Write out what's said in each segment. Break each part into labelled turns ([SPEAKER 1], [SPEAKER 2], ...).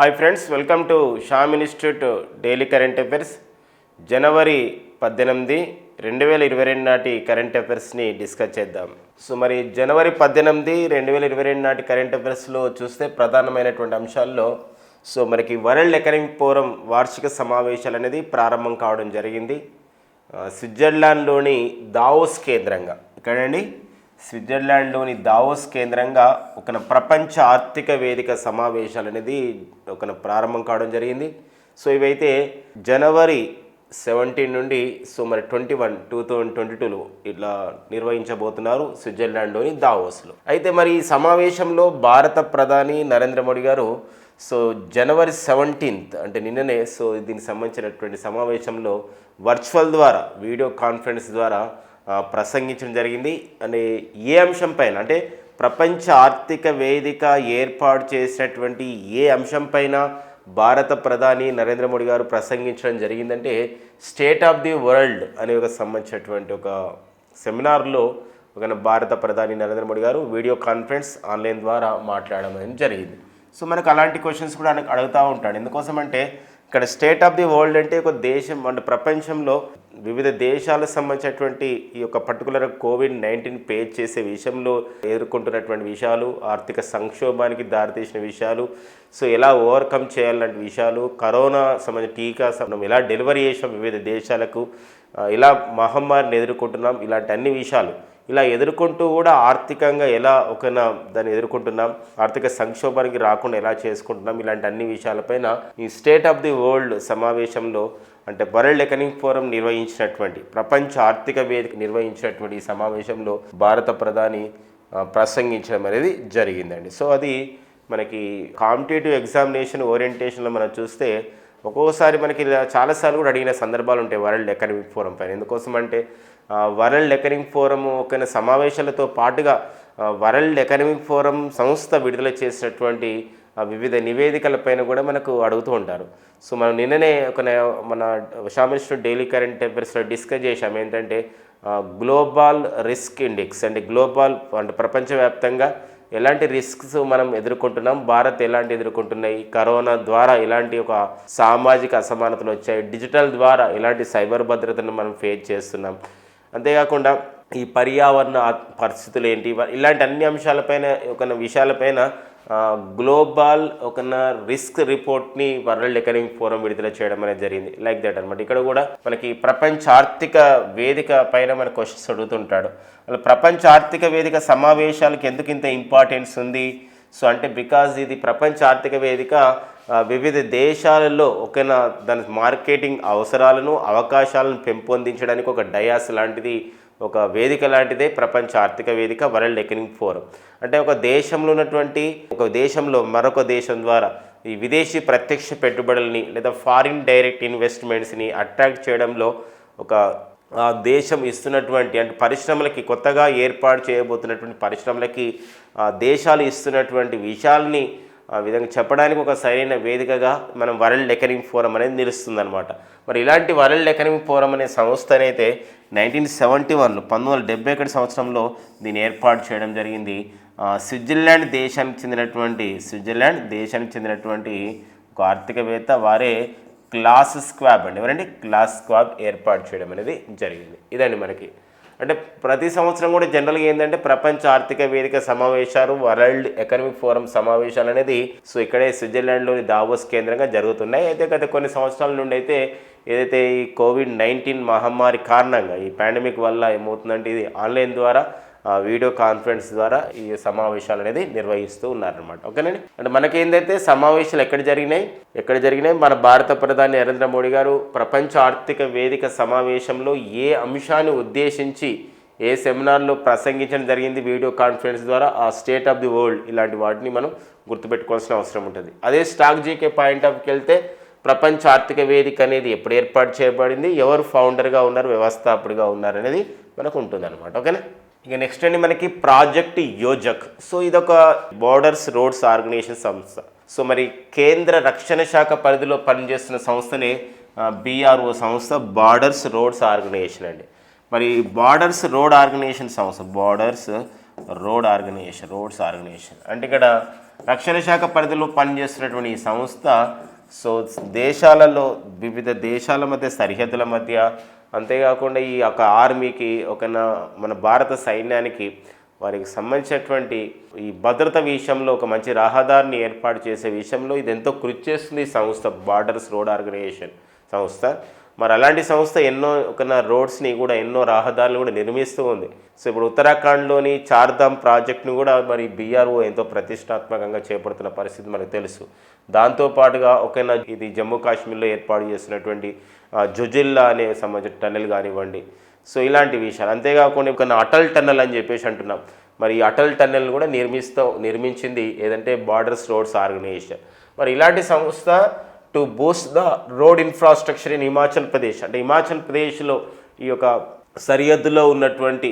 [SPEAKER 1] Hi friends, welcome to Sham institute daily current affairs. జనవరి 18, 2022 నాటి current అఫైర్స్ని డిస్కస్ చేద్దాం. సో మరి జనవరి 18, 2022 నాటి కరెంట్ అఫైర్స్లో చూస్తే ప్రధానమైనటువంటి అంశాల్లో మనకి వరల్డ్ ఎకనామిక్ ఫోరం వార్షిక సమావేశాలు అనేది ప్రారంభం కావడం జరిగింది. స్విట్జర్లాండ్లోని దావోస్ కేంద్రంగా స్విట్జర్లాండ్లోని దావోస్ కేంద్రంగా ఒక ప్రపంచ ఆర్థిక వేదిక సమావేశాలు అనేది ప్రారంభం కావడం జరిగింది. ఇవైతే జనవరి 17 నుండి మరి 2022లో ఇట్లా నిర్వహించబోతున్నారు స్విట్జర్లాండ్లోని దావోస్లో. అయితే మరి ఈ సమావేశంలో భారత ప్రధాని నరేంద్ర మోడీ గారు జనవరి 17 అంటే నిన్ననే దీనికి సంబంధించినటువంటి సమావేశంలో వర్చువల్ ద్వారా వీడియో కాన్ఫరెన్స్ ద్వారా ప్రసంగించడం జరిగింది. అంటే ఏ అంశం పైన అంటే ప్రపంచ ఆర్థిక వేదిక ఏర్పాటు చేసినటువంటి ఏ అంశం పైన భారత ప్రధాని నరేంద్ర మోడీ గారు ప్రసంగించడం జరిగిందంటే స్టేట్ ఆఫ్ ది వరల్డ్ అనే సంబంధించినటువంటి ఒక సెమినార్లో భారత ప్రధాని నరేంద్ర మోడీ గారు వీడియో కాన్ఫరెన్స్ ఆన్లైన్ ద్వారా మాట్లాడడం జరిగింది. మనకు అలాంటి క్వశ్చన్స్ కూడా అడుగుతూ ఉంటాడు. ఎందుకోసం అంటే ఇక్కడ స్టేట్ ఆఫ్ ది వరల్డ్ అంటే ఒక దేశం అంటే ప్రపంచంలో వివిధ దేశాలకు సంబంధించినటువంటి ఈ యొక్క పర్టికులర్ COVID-19 ఫేస్ చేసే విషయంలో ఎదుర్కొంటున్నటువంటి విషయాలు, ఆర్థిక సంక్షోభానికి దారితీసిన విషయాలు, ఎలా ఓవర్కమ్ చేయాలంటే విషయాలు, కరోనా సంబంధించిన టీకా ఎలా డెలివరీ చేసాం వివిధ దేశాలకు, ఇలా మహమ్మారిని ఎదుర్కొంటున్నాం, ఇలాంటి అన్ని విషయాలు ఇలా ఎదుర్కొంటూ కూడా ఆర్థికంగా ఎలా దాన్ని ఎదుర్కొంటున్నాం, ఆర్థిక సంక్షోభానికి రాకుండా ఎలా చేసుకుంటున్నాం, ఇలాంటి అన్ని విషయాలపైన ఈ స్టేట్ ఆఫ్ ది వరల్డ్ సమావేశంలో అంటే వరల్డ్ ఎకనామిక్ ఫోరం నిర్వహించినటువంటి ప్రపంచ ఆర్థిక వేదిక నిర్వహించినటువంటి ఈ సమావేశంలో భారత ప్రధాని ప్రసంగించడం అనేది జరిగిందండి. అది మనకి కాంపిటేటివ్ ఎగ్జామినేషన్ ఓరియంటేషన్లో మనం చూస్తే ఒక్కోసారి మనకి చాలాసార్లు కూడా అడిగిన సందర్భాలు ఉంటాయి వరల్డ్ ఎకనామిక్ ఫోరం పైన. ఎందుకోసం అంటే వరల్డ్ ఎకనామిక్ ఫోరం ఒక సమావేశాలతో పాటుగా వరల్డ్ ఎకనామిక్ ఫోరం సంస్థ విడుదల చేసినటువంటి వివిధ నివేదికలపైన కూడా మనకు అడుగుతూ ఉంటారు. మనం నిన్ననే మన షామ్ ఇన్స్టిట్యూట్ డైలీ కరెంట్ అఫైర్స్లో డిస్కస్ చేశాము. ఏంటంటే గ్లోబల్ రిస్క్ ఇండెక్స్ అంటే గ్లోబల్ అంటే ప్రపంచవ్యాప్తంగా ఎలాంటి రిస్క్స్ మనం ఎదుర్కొంటున్నాం, భారత్ ఎలాంటి ఎదుర్కొంటున్నాయి, కరోనా ద్వారా ఎలాంటి ఒక సామాజిక అసమానతలు వచ్చాయి, డిజిటల్ ద్వారా ఎలాంటి సైబర్ భద్రతను మనం ఫేస్ చేస్తున్నాం, అంతేకాకుండా ఈ పర్యావరణ పరిస్థితులు ఏంటి, ఇలాంటి అన్ని అంశాలపైన విషయాలపైన గ్లోబల్ రిస్క్ రిపోర్ట్ని వరల్డ్ ఎకనామిక్ ఫోరం విడుదల చేయడం అనేది జరిగింది. లైక్ దట్ అనమాట. ఇక్కడ కూడా మనకి ప్రపంచ ఆర్థిక వేదిక పైన మన క్వశ్చన్స్ అడుగుతుంటాడు. అలా ప్రపంచ ఆర్థిక వేదిక సమావేశాలకు ఎందుకు ఇంత ఇంపార్టెన్స్ ఉంది అంటే బికాజ్ ఇది ప్రపంచ ఆర్థిక వేదిక వివిధ దేశాలలో దాని మార్కెటింగ్ అవసరాలను అవకాశాలను పెంపొందించడానికి ఒక డయాస్ లాంటిది, ఒక వేదిక లాంటిదే ప్రపంచ ఆర్థిక వేదిక వరల్డ్ ఎకనామిక్ ఫోరం. అంటే ఒక దేశంలో ఉన్నటువంటి ఒక దేశంలో మరొక దేశం ద్వారా ఈ విదేశీ ప్రత్యక్ష పెట్టుబడులని లేదా ఫారిన్ డైరెక్ట్ ఇన్వెస్ట్మెంట్స్ని అట్రాక్ట్ చేయడంలో ఆ దేశం ఇస్తున్నటువంటి అంటే పరిశ్రమలకి కొత్తగా ఏర్పాటు చేయబోతున్నటువంటి పరిశ్రమలకి దేశాలు ఇస్తున్నటువంటి విషయాల్ని ఆ విధంగా చెప్పడానికి ఒక సరైన వేదికగా మనం వరల్డ్ ఎకనామిక్ ఫోరం అనేది నిలుస్తుందన్నమాట. మరి ఇలాంటి వరల్డ్ ఎకనామిక్ ఫోరం అనే సంస్థనైతే 1971 సంవత్సరంలో దీన్ని ఏర్పాటు చేయడం జరిగింది. స్విట్జర్లాండ్ దేశానికి చెందినటువంటి ఒక ఆర్థికవేత్త వారే క్లాస్ స్క్వాబ్ అండి. ఎవరండి? క్లాస్ స్క్వాబ్ ఏర్పాటు చేయడం అనేది జరిగింది. ఇదండి మనకి అంటే ప్రతి సంవత్సరం కూడా జనరల్గా ఏంటంటే ప్రపంచ ఆర్థిక వేదిక సమావేశాలు, వరల్డ్ ఎకనామిక్ ఫోరం సమావేశాలు అనేది ఇక్కడే స్విట్జర్లాండ్లోని దావోస్ కేంద్రంగా జరుగుతున్నాయి. అయితే గత కొన్ని సంవత్సరాల నుండి అయితే ఏదైతే ఈ COVID-19 మహమ్మారి కారణంగా ఈ పాండమిక్ వల్ల ఏమవుతుందంటే ఇది ఆన్లైన్ ద్వారా వీడియో కాన్ఫరెన్స్ ద్వారా ఈ సమావేశాలు అనేది నిర్వహిస్తూ ఉన్నారనమాట. ఓకేనండి. అంటే మనకేందైతే సమావేశాలు ఎక్కడ జరిగినాయి మన భారత ప్రధాని నరేంద్ర మోడీ గారు ప్రపంచ ఆర్థిక వేదిక సమావేశంలో ఏ అంశాన్ని ఉద్దేశించి ఏ సెమినార్లో ప్రసంగించడం జరిగింది వీడియో కాన్ఫరెన్స్ ద్వారా, ఆ స్టేట్ ఆఫ్ ది వరల్డ్ ఇలాంటి వాటిని మనం గుర్తుపెట్టుకోవాల్సిన అవసరం ఉంటుంది. అదే స్టాక్ జీకే పాయింట్ ఆఫ్కి వెళ్తే ప్రపంచ ఆర్థిక వేదిక అనేది ఎప్పుడు ఏర్పాటు చేయబడింది, ఎవరు ఫౌండర్గా ఉన్నారు, వ్యవస్థాపకుడిగా ఉన్నారు అనేది మనకు ఉంటుంది అనమాట. ఓకేనా. ఇక నెక్స్ట్ అండి మనకి ప్రాజెక్ట్ యోజక్. ఇదొక బోర్డర్స్ రోడ్స్ ఆర్గనైజేషన్ సంస్థ. మరి కేంద్ర రక్షణ శాఖ పరిధిలో పనిచేస్తున్న సంస్థనే BRO సంస్థ, బార్డర్స్ రోడ్స్ ఆర్గనైజేషన్ అండి. మరి బార్డర్స్ రోడ్ ఆర్గనైజేషన్ సంస్థ, రోడ్స్ ఆర్గనైజేషన్ అంటే ఇక్కడ రక్షణ శాఖ పరిధిలో పనిచేస్తున్నటువంటి ఈ సంస్థ సో దేశాలలో వివిధ దేశాల మధ్య సరిహద్దుల మధ్య అంతేకాకుండా ఈ ఒక ఆర్మీకి మన భారత సైన్యానికి వారికి సంబంధించినటువంటి ఈ భద్రత విషయంలో ఒక మంచి రహదారిని ఏర్పాటు చేసే విషయంలో ఇది ఎంతో కృషి చేస్తుంది ఈ సంస్థ, బార్డర్స్ రోడ్ ఆర్గనైజేషన్ సంస్థ. మరి అలాంటి సంస్థ ఎన్నో రోడ్స్ని కూడా ఎన్నో రహదారులు కూడా నిర్మిస్తూ ఉంది. సో ఇప్పుడు ఉత్తరాఖండ్లోని చార్ధామ్ ప్రాజెక్ట్ను కూడా మరి బీఆర్ఓ ఎంతో ప్రతిష్టాత్మకంగా చేపడుతున్న పరిస్థితి మనకు తెలుసు. దాంతోపాటుగా ఇది జమ్మూ కాశ్మీర్లో ఏర్పాటు చేసినటువంటి జుజిల్లా అనే సంబంధించిన టన్నెల్ కానివ్వండి. సో ఇలాంటి విషయాలు అంతేకాకుండా అటల్ టన్నెల్ అని చెప్పేసి అంటున్నాం. మరి ఈ అటల్ టన్నెల్ కూడా నిర్మించింది ఏదంటే బార్డర్స్ రోడ్స్ ఆర్గనైజేషన్. మరి ఇలాంటి సంస్థ to Boost the road infrastructure in Himachal Pradesh, అంటే హిమాచల్ ప్రదేశ్లో ఈ యొక్క సరిహద్దులో ఉన్నటువంటి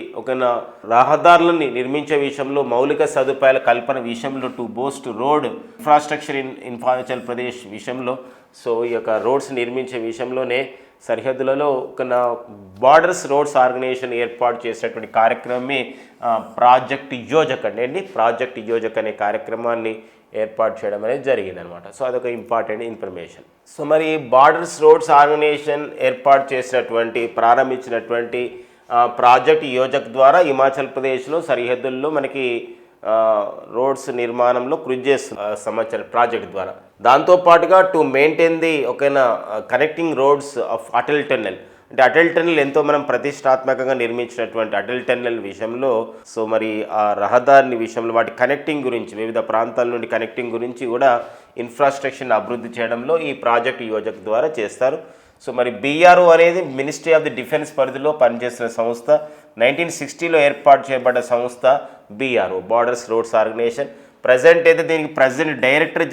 [SPEAKER 1] రహదారులని నిర్మించే విషయంలో మౌలిక సదుపాయాల కల్పన విషయంలో to Boost road infrastructure in Himachal Pradesh విషయంలో సో ఈ యొక్క రోడ్స్ నిర్మించే విషయంలోనే సరిహద్దులలో బార్డర్స్ రోడ్స్ ఆర్గనైజేషన్ ఏర్పాటు చేసినటువంటి కార్యక్రమమే ప్రాజెక్ట్ యోజక్ ప్రాజెక్ట్ యోజక్ అనే కార్యక్రమాన్ని ఏర్పాటు చేయడం అనేది జరిగిందనమాట. సో అదొక ఇంపార్టెంట్ ఇన్ఫర్మేషన్. సో మరి బార్డర్స్ రోడ్స్ ఆర్గనైజేషన్ ప్రారంభించినటువంటి ప్రాజెక్ట్ యోజక్ ద్వారా హిమాచల్ ప్రదేశ్లో సరిహద్దుల్లో మనకి రోడ్స్ నిర్మాణంలో కృషి చేస్తుంది సంవత్సరం ప్రాజెక్ట్ ద్వారా. దాంతోపాటుగా to maintain the connecting roads of Atal tunnel, అంటే అటల్ టన్నెల్ ఎంతో మనం ప్రతిష్టాత్మకంగా నిర్మించినటువంటి అటల్ టన్నెల్ విషయంలో సో మరి ఆ రహదారిని విషయంలో వాటి కనెక్టింగ్ గురించి వివిధ ప్రాంతాల నుండి కనెక్టింగ్ గురించి కూడా ఇన్ఫ్రాస్ట్రక్చర్ని అభివృద్ధి చేయడంలో ఈ ప్రాజెక్ట్ యోజక్ ద్వారా చేస్తారు. సో మరి బీఆర్ఓ అనేది మినిస్ట్రీ ఆఫ్ ది డిఫెన్స్ పరిధిలో పనిచేసిన సంస్థ. 1960లో ఏర్పాటు చేయబడ్డ సంస్థ BRO, borders roads organisation. Present అయితే దీనికి ప్రజెంట్ డైరెక్టర్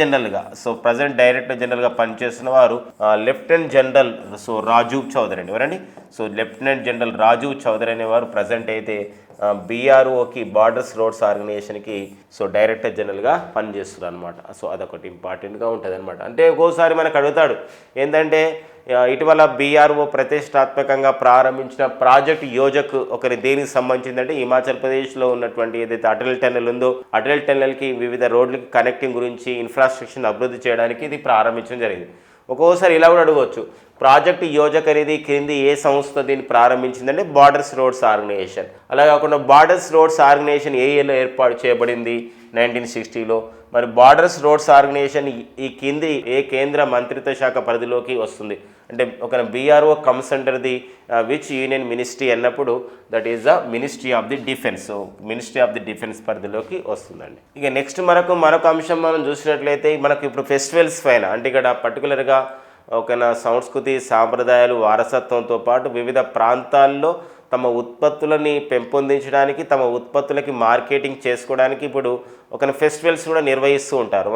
[SPEAKER 1] జనరల్గా పనిచేస్తున్న వారు లెఫ్టినెంట్ జనరల్ రాజీవ్ చౌదరి అండి. ఎవరండి? So lieutenant general Rajiv Chaudhary అనేవారు ప్రజెంట్ అయితే బీఆర్ఓకి బార్డర్స్ రోడ్స్ ఆర్గనైజేషన్కి సో డైరెక్టర్ జనరల్గా పనిచేస్తున్నారు అనమాట. సో అదొకటి ఇంపార్టెంట్గా ఉంటుంది అనమాట. అంటే ఒక్కోసారి మనకు అడుగుతాడు ఏంటంటే ఇటీవల బీఆర్ఓ ప్రతిష్టాత్మకంగా ప్రారంభించిన ప్రాజెక్ట్ యోజక్ దేనికి సంబంధించిందంటే హిమాచల్ ప్రదేశ్లో ఉన్నటువంటి ఏదైతే అటల్ టన్నెల్ ఉందో అటల్ టన్నెల్కి వివిధ రోడ్లకి కనెక్టింగ్ గురించి ఇన్ఫ్రాస్ట్రక్చర్ అభివృద్ధి చేయడానికి ఇది ప్రారంభించడం జరిగింది. ఒక్కోసారి ఇలా కూడా అడగవచ్చు, ప్రాజెక్ట్ యోజక్ అనేది క్రింది ఏ సంస్థ దీన్ని ప్రారంభించిందంటే బార్డర్స్ రోడ్స్ ఆర్గనైజేషన్. అలా కాకుండా బార్డర్స్ రోడ్స్ ఆర్గనైజేషన్ ఏ ఇయర్లో ఏర్పాటు చేయబడింది? 1960లో. మరి బార్డర్స్ రోడ్స్ ఆర్గనైజేషన్ ఈ కింది ఏ కేంద్ర మంత్రిత్వ శాఖ పరిధిలోకి వస్తుంది అంటే BRO comes under the which union ministry అన్నప్పుడు that is the ministry of the defence. So ministry of the defence పరిధిలోకి వస్తుందండి. ఇక నెక్స్ట్ మరొక అంశం మనం చూసినట్లయితే మనకు ఇప్పుడు ఫెస్టివల్స్ పైన అంటే ఇక్కడ పర్టికులర్గా సంస్కృతి సాంప్రదాయాలు వారసత్వంతో పాటు వివిధ ప్రాంతాల్లో తమ ఉత్పత్తులని పెంపొందించడానికి తమ ఉత్పత్తులకి మార్కెటింగ్ చేసుకోవడానికి ఇప్పుడు ఫెస్టివల్స్ కూడా నిర్వహిస్తూ ఉంటారు.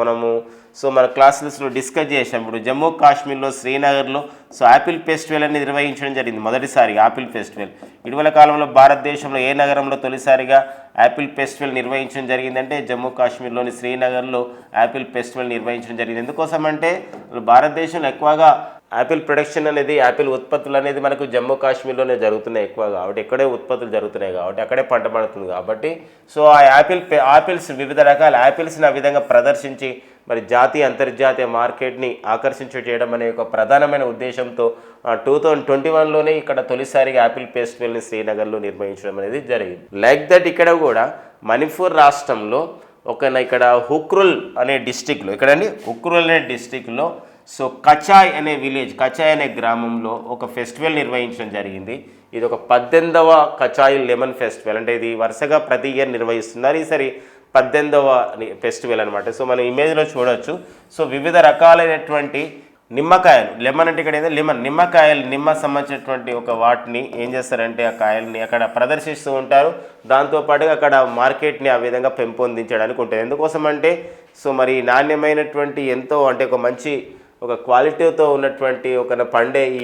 [SPEAKER 1] మన క్లాసెస్లో డిస్కస్ చేసాం. ఇప్పుడు జమ్మూ కాశ్మీర్లో శ్రీనగర్లో యాపిల్ ఫెస్టివల్ అని నిర్వహించడం జరిగింది. మొదటిసారి యాపిల్ ఫెస్టివల్. ఇటీవల కాలంలో భారతదేశంలో ఏ నగరంలో తొలిసారిగా యాపిల్ ఫెస్టివల్ నిర్వహించడం జరిగిందంటే జమ్మూ కాశ్మీర్లోని శ్రీనగర్లో యాపిల్ ఫెస్టివల్ నిర్వహించడం జరిగింది. ఎందుకోసం అంటే భారతదేశంలో ఎక్కువగా యాపిల్ ప్రొడక్షన్ అనేది యాపిల్ ఉత్పత్తులు అనేది మనకు జమ్మూ కాశ్మీర్లోనే జరుగుతున్నాయి ఎక్కువగా కాబట్టి ఇక్కడే ఉత్పత్తులు జరుగుతున్నాయి కాబట్టి అక్కడే పంట పడుతుంది కాబట్టి సో ఆ యాపిల్స్ వివిధ రకాల యాపిల్స్ని ఆ విధంగా ప్రదర్శించి మరి జాతీయ అంతర్జాతీయ మార్కెట్ని చేయడం అనే ఒక ప్రధానమైన ఉద్దేశంతో 2021లోనే ఇక్కడ తొలిసారిగా యాపిల్ ఫెస్టివల్ని శ్రీనగర్లో నిర్వహించడం అనేది జరిగింది. లైక్ దట్ ఇక్కడ కూడా మణిపూర్ రాష్ట్రంలో ఇక్కడ హుక్రుల్ అనే డిస్టిక్లో సో కచాయ్ అనే గ్రామంలో ఒక ఫెస్టివల్ నిర్వహించడం జరిగింది. ఇది ఒక 18వ కచాయ్ లెమన్ ఫెస్టివల్. అంటే ఇది వరుసగా ప్రతి ఇయర్ నిర్వహిస్తున్నారు. ఈసారి 18వ ఫెస్టివల్ అనమాట. సో మనం ఇమేజ్లో చూడొచ్చు. సో వివిధ రకాలైనటువంటి నిమ్మకాయలు, లెమన్ అంటే ఇక్కడ నిమ్మ సంబంధించినటువంటి వాటిని ఏం చేస్తారంటే ఆ కాయల్ని అక్కడ ప్రదర్శిస్తూ ఉంటారు. దాంతోపాటుగా అక్కడ మార్కెట్ని ఆ విధంగా పెంపొందించడానికి ఉంటుంది. ఎందుకోసం అంటే సో మరి నాణ్యమైనటువంటి ఎంతో అంటే మంచి క్వాలిటీతో ఉన్నటువంటి పండే ఈ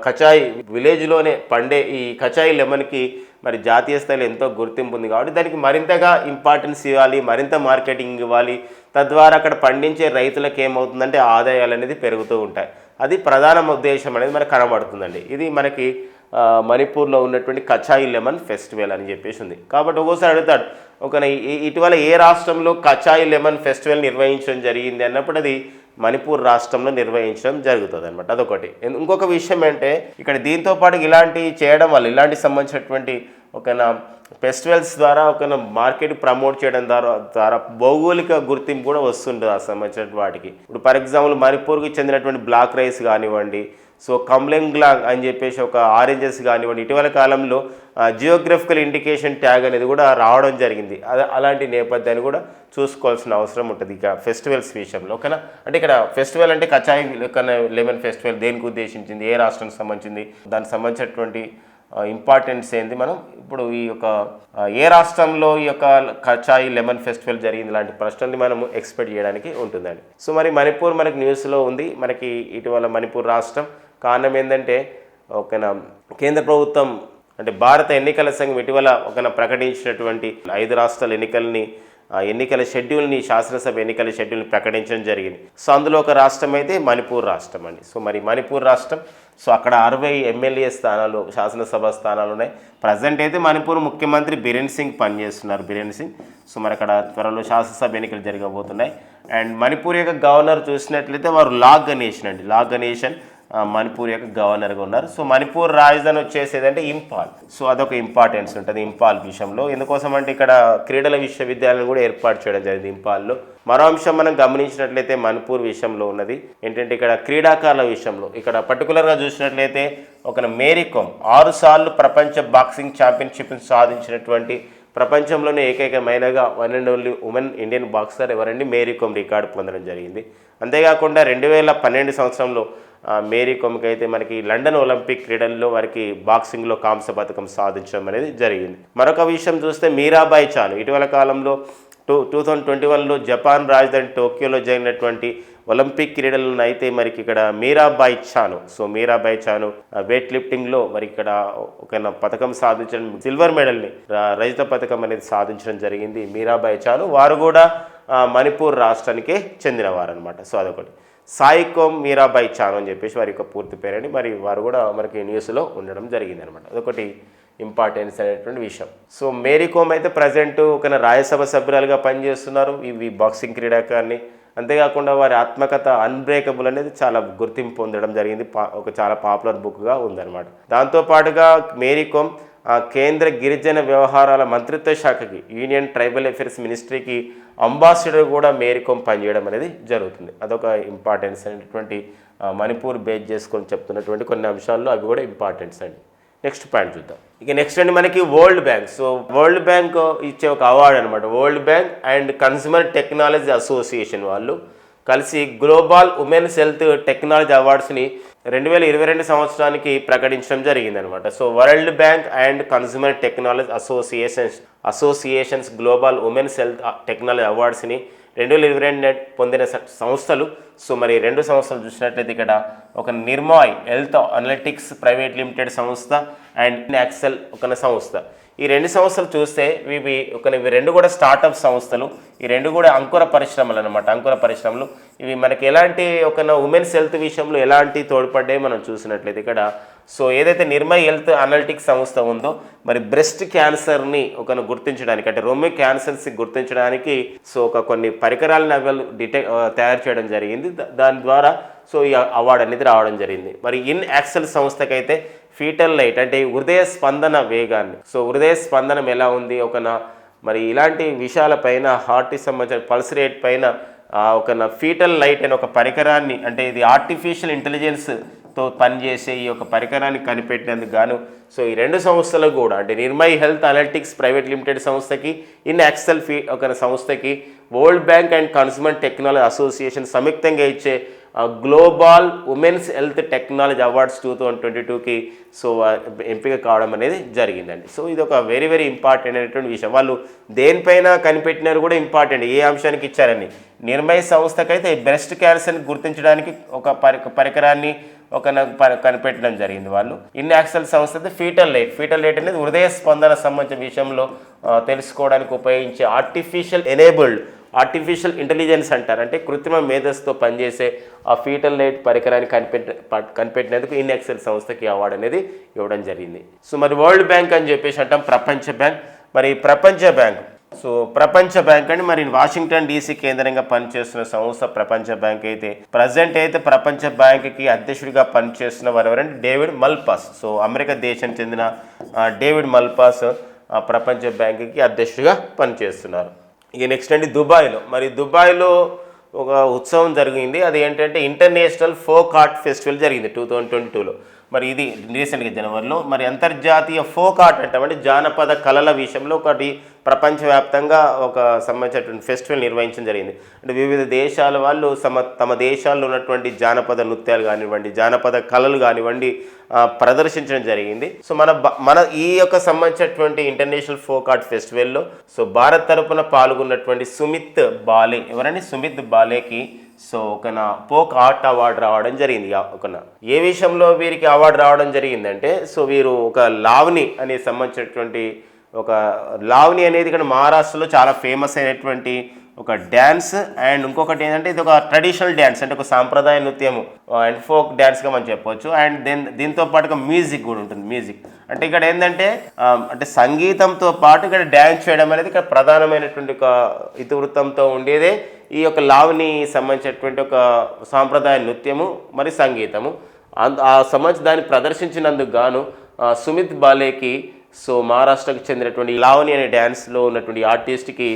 [SPEAKER 1] కచాయ్ విలేజ్లోనే పండే ఈ కచాయ్ లెమన్కి మరి జాతీయ స్థాయిలో ఎంతో గుర్తింపు ఉంది కాబట్టి దానికి మరింతగా ఇంపార్టెన్స్ ఇవ్వాలి, మరింత మార్కెటింగ్ ఇవ్వాలి. తద్వారా అక్కడ పండించే రైతులకు ఏమవుతుందంటే ఆదాయాలు అనేది పెరుగుతూ ఉంటాయి. అది ప్రధాన ఉద్దేశం అనేది మనకు కనబడుతుందండి. ఇది మనకి మణిపూర్లో ఉన్నటువంటి కచాయి లెమన్ ఫెస్టివల్ అని చెప్పేసి ఉంది. కాబట్టి ఒక్కోసారి అడుగుతాడు ఇటీవల ఏ రాష్ట్రంలో కచాయి లెమన్ ఫెస్టివల్ నిర్వహించడం జరిగింది అన్నప్పుడు అది మణిపూర్ రాష్ట్రంలో నిర్వహించడం జరుగుతుంది అనమాట. అదొకటి. ఇంకొక విషయం అంటే ఇక్కడ దీంతో పాటు ఇలాంటి చేయడం వల్ల ఇలాంటి సంబంధించినటువంటి ఒక ఫెస్టివల్స్ ద్వారా ఒక మార్కెట్ ప్రమోట్ చేయడం ద్వారా భౌగోళిక గుర్తింపు కూడా వస్తుంటుంది ఆ సంబంధించిన వాటికి. ఇప్పుడు ఫర్ ఎగ్జాంపుల్ మణిపూర్కి చెందినటువంటి బ్లాక్ రైస్ కానివ్వండి, సో కమ్లెంగ్లాంగ్ అని చెప్పేసి ఒక ఆరెంజెస్ కానివ్వండి, ఇటీవల కాలంలో జియోగ్రఫికల్ ఇండికేషన్ ట్యాగ్ అనేది కూడా రావడం జరిగింది. అలాంటి నేపథ్యాన్ని కూడా చూసుకోవాల్సిన అవసరం ఉంటుంది ఇక ఫెస్టివల్స్ విషయంలో. ఓకేనా? అంటే ఇక్కడ ఫెస్టివల్ అంటే కచాయి లెమన్ ఫెస్టివల్ దేనికి ఉద్దేశించింది, ఏ రాష్ట్రానికి సంబంధించింది, దానికి సంబంధించినటువంటి ఇంపార్టెన్స్ ఏంది, మనం ఇప్పుడు ఈ యొక్క ఏ రాష్ట్రంలో ఈ యొక్క కచాయి లెమన్ ఫెస్టివల్ జరిగింది లాంటి ప్రశ్నల్ని మనం ఎక్స్పెక్ట్ చేయడానికి ఉంటుందండి. సో మరి మణిపూర్ మనకి న్యూస్లో ఉంది. మనకి ఇటీవల మణిపూర్ రాష్ట్రం కారణం ఏంటంటే ఓకేనా కేంద్ర ప్రభుత్వం అంటే భారత ఎన్నికల సంఘం ఇటీవల ప్రకటించినటువంటి 5 రాష్ట్రాల ఎన్నికల షెడ్యూల్ని శాసనసభ ఎన్నికల షెడ్యూల్ని ప్రకటించడం జరిగింది. సో అందులో ఒక రాష్ట్రం అయితే మణిపూర్ రాష్ట్రం అండి. సో మరి మణిపూర్ రాష్ట్రం సో అక్కడ 60 ఎమ్మెల్యే స్థానాలు శాసనసభ స్థానాలు ఉన్నాయి. ప్రజెంట్ అయితే మణిపూర్ ముఖ్యమంత్రి బిరెన్ సింగ్ పనిచేస్తున్నారు. బిరెన్ సింగ్. సో మరి అక్కడ త్వరలో శాసనసభ ఎన్నికలు జరగబోతున్నాయి. అండ్ మణిపూర్ యొక్క గవర్నర్ చూసినట్లయితే వారు లా గణేషన్ అండి. లా గణేషన్ మణిపూర్ యొక్క గవర్నర్గా ఉన్నారు. సో మణిపూర్ రాజధాని వచ్చేసేదంటే ఇంపాల్. సో అదొక ఇంపార్టెన్స్ ఉంటుంది ఇంపాల్ విషయంలో. ఎందుకోసం అంటే ఇక్కడ క్రీడల విశ్వవిద్యాలయం కూడా ఏర్పాటు చేయడం జరిగింది ఇంపాల్లో. మరో అంశం మనం గమనించినట్లయితే మణిపూర్ విషయంలో ఉన్నది ఏంటంటే ఇక్కడ క్రీడాకారుల విషయంలో ఇక్కడ పర్టికులర్గా చూసినట్లయితే మేరీ కోమ్ 6 సార్లు ప్రపంచ బాక్సింగ్ ఛాంపియన్షిప్ సాధించినటువంటి ప్రపంచంలోనే ఏకైక మహిళగా one and only women Indian boxer ఎవరండి మేరీ కోమ్ రికార్డు పొందడం జరిగింది. అంతేకాకుండా 2012 సంవత్సరంలో మేరీ కోమ్కి అయితే మనకి లండన్ ఒలింపిక్ క్రీడల్లో వారికి బాక్సింగ్లో కాంస్య పథకం సాధించడం అనేది జరిగింది. మరొక విషయం చూస్తే మీరాబాయి చాను ఇటీవల కాలంలో 2021లో జపాన్ రాజధాని టోక్యోలో జరిగినటువంటి ఒలింపిక్ క్రీడలను అయితే మరికి ఇక్కడ మీరాబాయి చాను. సో మీరాబాయి చాను వెయిట్ లిఫ్టింగ్లో మరి ఇక్కడ ఒక పథకం సాధించడం సిల్వర్ మెడల్ని రజత పథకం అనేది సాధించడం జరిగింది మీరాబాయి చాను. వారు కూడా మణిపూర్ రాష్ట్రానికే చెందినవారు అనమాట. సో అదొకటి. సాయి కోమ్ మీరాబాయి చాను అని చెప్పేసి వారి యొక్క పూర్తి పేరండి. మరి వారు కూడా మనకి న్యూస్లో ఉండడం జరిగింది అనమాట. అదొకటి ఇంపార్టెన్స్ అనేటువంటి విషయం. సో మేరీ కోమ్ అయితే ప్రజెంట్ రాజ్యసభ సభ్యురాలుగా పనిచేస్తున్నారు ఈ బాక్సింగ్ క్రీడాకారిణి. అంతేకాకుండా వారి ఆత్మకథ అన్బ్రేకబుల్ అనేది చాలా గుర్తింపు పొందడం జరిగింది. చాలా పాపులర్ బుక్గా ఉందన్నమాట. దాంతోపాటుగా మేరీ కోమ్ కేంద్ర గిరిజన వ్యవహారాల మంత్రిత్వ శాఖకి యూనియన్ ట్రైబల్ అఫేర్స్ మినిస్ట్రీకి అంబాసిడర్ కూడా మేరీ కోమ్ పనిచేయడం అనేది జరుగుతుంది. అదొక ఇంపార్టెన్స్ అనేటువంటి మణిపూర్ బేస్ చేసుకొని చెప్తున్నటువంటి కొన్ని అంశాల్లో అవి కూడా ఇంపార్టెన్స్ అండి. నెక్స్ట్ పాయింట్ చూద్దాం. ఇక నెక్స్ట్ అండి మనకి world bank. So world bank ఇచ్చే ఒక అవార్డు అనమాట. World bank and consumer technology association వాళ్ళు కలిసి గ్లోబల్ ఉమెన్స్ హెల్త్ టెక్నాలజీ అవార్డ్స్ని 2022 సంవత్సరానికి ప్రకటించడం జరిగిందనమాట. So world bank and consumer technology associations global women's health technology అవార్డ్స్ని 2022 పొందిన సంస్థలు. సో మరి 2 సంస్థలు చూసినట్లయితే ఇక్కడ ఒక నిర్మాయ్ హెల్త్ అనలిటిక్స్ ప్రైవేట్ లిమిటెడ్ సంస్థ అండ్ యాక్సెల్ ఒక సంస్థ. ఈ 2 సంస్థలు చూస్తే ఇవి 2 కూడా స్టార్టప్ సంస్థలు. ఈ 2 కూడా అంకుర పరిశ్రమలు అనమాట. అంకుర పరిశ్రమలు ఇవి మనకి ఎలాంటి ఉమెన్స్ హెల్త్ విషయంలో ఎలాంటి తోడ్పడ్డాయి మనం చూసినట్లయితే ఇక్కడ సో ఏదైతే నిర్మయ్ హెల్త్ అనలిటిక్స్ సంస్థ ఉందో మరి బ్రెస్ట్ క్యాన్సర్ని గుర్తించడానికి అంటే రొమ్ము క్యాన్సర్స్ గుర్తించడానికి సో కొన్ని పరికరాలను తయారు చేయడం జరిగింది. దాని ద్వారా సో ఈ అవార్డు అనేది రావడం జరిగింది. మరి ఇన్ యాక్సెల్ సంస్థకైతే ఫీటల్ లైట్ అంటే హృదయ స్పందన వేగాన్ని సో హృదయ స్పందనం ఎలా ఉంది మరి ఇలాంటి విషయాలపైన హార్ట్కి సంబంధించిన పల్స్ రేట్ పైన ఫీటల్ లైట్ అనే ఒక పరికరాన్ని అంటే ఇది ఆర్టిఫిషియల్ ఇంటెలిజెన్స్తో పనిచేసే ఈ యొక్క పరికరాన్ని కనిపెట్టినందుకు గాను సో ఈ 2 సంస్థలకు కూడా అంటే Nirmay health analytics private limited సంస్థకి ఇన్ యాక్సెల్ సంస్థకి world bank and consumer technology association సంయుక్తంగా ఇచ్చే global women's health technology awards 2022కి సో ఎంపిక కావడం అనేది జరిగిందండి. సో ఇది ఒక వెరీ వెరీ ఇంపార్టెంట్ అనేటువంటి విషయం. వాళ్ళు దేనిపైన కనిపెట్టినారు కూడా ఇంపార్టెంట్. ఏ అంశానికి ఇచ్చారని నిర్మయ్ సంస్థకైతే బ్రెస్ట్ క్యాన్సర్ని గుర్తించడానికి ఒక పరికరాన్ని కనిపెట్టడం జరిగింది వాళ్ళు. ఇన్ యాక్సెల్ సంస్థ అయితే ఫీటల్ లైట్ అనేది హృదయ స్పందన సంబంధించిన విషయంలో తెలుసుకోవడానికి ఉపయోగించే ఆర్టిఫిషియల్ ఎనేబుల్డ్ ఆర్టిఫిషియల్ ఇంటెలిజెన్స్ అంటారు, అంటే కృత్రిమ మేధస్సుతో పనిచేసే ఆ ఫీటల్ లైట్ పరికరాన్ని కనిపెట్టినందుకు ఇన్ఎక్సెల్ సంస్థకి అవార్డు అనేది ఇవ్వడం జరిగింది. సో మరి వరల్డ్ బ్యాంక్ అని చెప్పేసి అంటాం, ప్రపంచ బ్యాంక్. మరి ప్రపంచ బ్యాంక్, సో ప్రపంచ బ్యాంక్ అని మరి వాషింగ్టన్ డీసీ కేంద్రంగా పనిచేస్తున్న సంస్థ ప్రపంచ బ్యాంక్ అయితే ప్రజెంట్ అయితే ప్రపంచ బ్యాంక్కి అధ్యక్షుడిగా పనిచేస్తున్న వారు ఎవరంటే డేవిడ్ మల్పాస్. సో అమెరికా దేశానికి చెందిన డేవిడ్ మల్పాస్ ప్రపంచ బ్యాంక్కి అధ్యక్షుడిగా పనిచేస్తున్నారు. ఇక నెక్స్ట్ అండి దుబాయ్లో, మరి దుబాయ్లో ఒక ఉత్సవం జరిగింది. అది ఏంటంటే ఇంటర్నేషనల్ ఫోక్ ఆర్ట్ ఫెస్టివల్ జరిగింది 2022లో. మరి ఇది రీసెంట్గా జనవరిలో. మరి అంతర్జాతీయ ఫోక్ ఆర్ట్ అంటే జానపద కళల విషయంలో ఒకటి ప్రపంచవ్యాప్తంగా ఒక సంబంధించినటువంటి ఫెస్టివల్ నిర్వహించడం జరిగింది. అంటే వివిధ దేశాల వాళ్ళు తమ దేశాల్లో ఉన్నటువంటి జానపద నృత్యాలు కానివ్వండి, జానపద కళలు కానివ్వండి ప్రదర్శించడం జరిగింది. సో మన ఈ యొక్క సంబంధించినటువంటి ఇంటర్నేషనల్ ఫోక్ ఆర్ట్ ఫెస్టివల్లో సో భారత్ తరపున పాల్గొన్నటువంటి సుమిత్ బాలే, ఎవరండి సుమిత్ బాలేకి సో ఒక ఫోక్ ఆర్ట్ అవార్డు రావడం జరిగింది. ఏ విషయంలో వీరికి అవార్డు రావడం జరిగిందంటే, సో వీరు ఒక లావణి అనే సంబంధించినటువంటి ఒక లావణి అనేది ఇక్కడ మహారాష్ట్రలో చాలా ఫేమస్ అయినటువంటి ఒక డ్యాన్స్. అండ్ ఇంకొకటి ఏంటంటే ఇది ఒక ట్రెడిషనల్ డ్యాన్స్, అంటే ఒక సాంప్రదాయ నృత్యము అండ్ ఫోక్ డ్యాన్స్గా మనం చెప్పవచ్చు. అండ్ దీంతో పాటుగా మ్యూజిక్ కూడా ఉంటుంది. మ్యూజిక్ అంటే ఇక్కడ ఏంటంటే అంటే సంగీతంతో పాటు ఇక్కడ డ్యాన్స్ చేయడం అనేది ఇక్కడ ప్రధానమైనటువంటి ఒక ఇతివృత్తంతో ఉండేదే ఈ యొక్క లావణి సంబంధించినటువంటి ఒక సాంప్రదాయ నృత్యము మరి సంగీతము. ఆ సంబంధించి దాన్ని ప్రదర్శించినందుకు గాను సుమిత్ బాలేకి సో మహారాష్ట్రకు చెందినటువంటి లావణి అనే డ్యాన్స్లో ఉన్నటువంటి ఆర్టిస్ట్కి